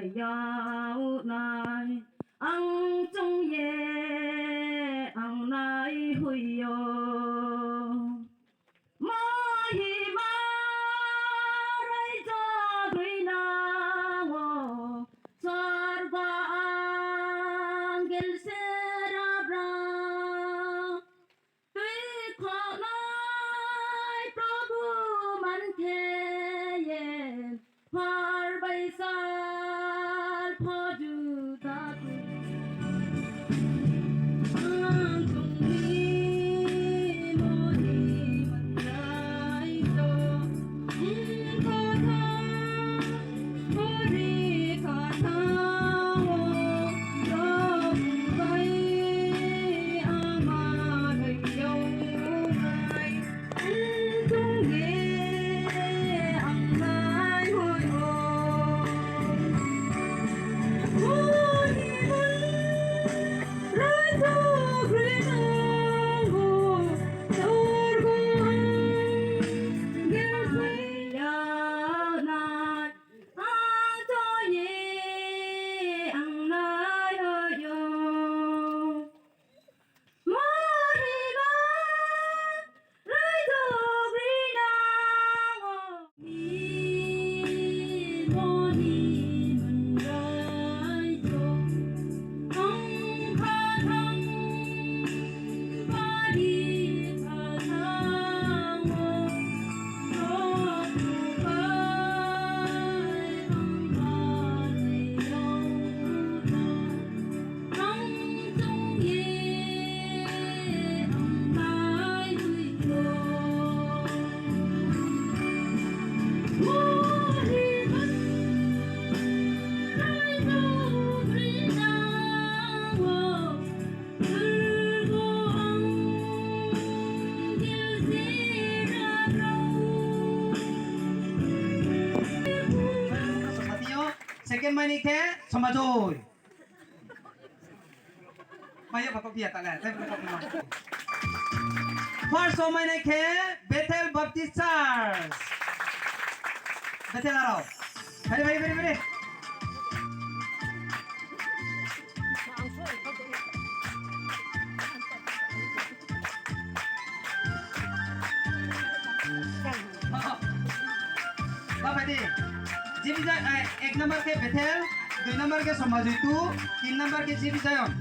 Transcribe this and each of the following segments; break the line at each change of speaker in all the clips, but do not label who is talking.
yau nai ang chung ye ang nai hui yo ma hi ma rai cho gui na wo sar ba angel se ra bra tui kho nai prabhu man the ye par bai sal pho ju ta tu ang chung ni mo ni man rai cho kho tha mo ri kha tha wo lo bai ama bai yo mai chung ye ang nai hoi o
Second money ke sama joy. Maya bapak biar tak lah. Saya belum tahu. First money ke Bethel Baptist Church. Bethel arau. Beri. Bapak di. जीवी जाय एक number के Bethel 2 number के समाजितु 3 number के जीवी जायन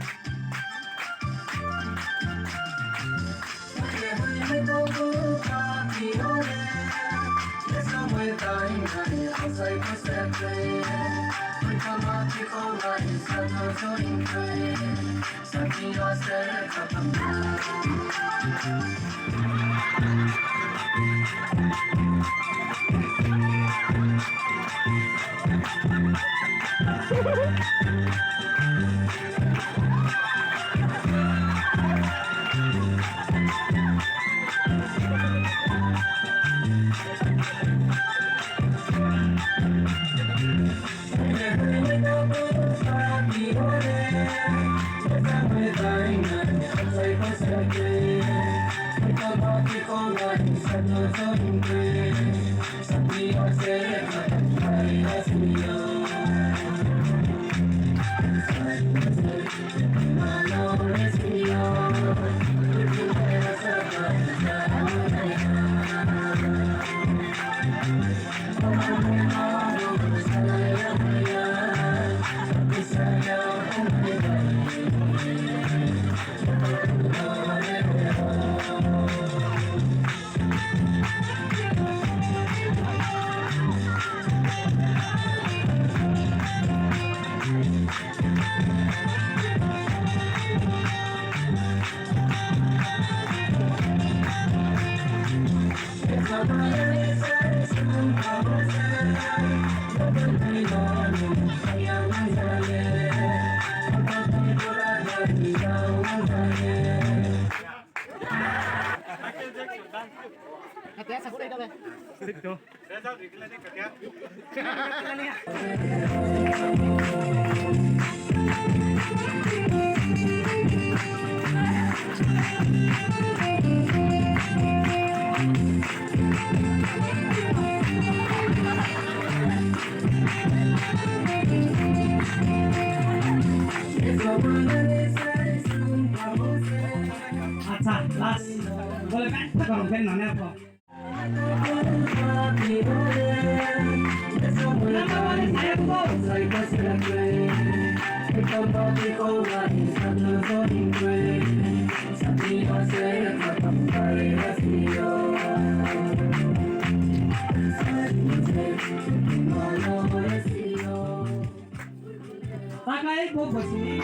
nane po. Number one is Pakai po Borsi.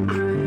We're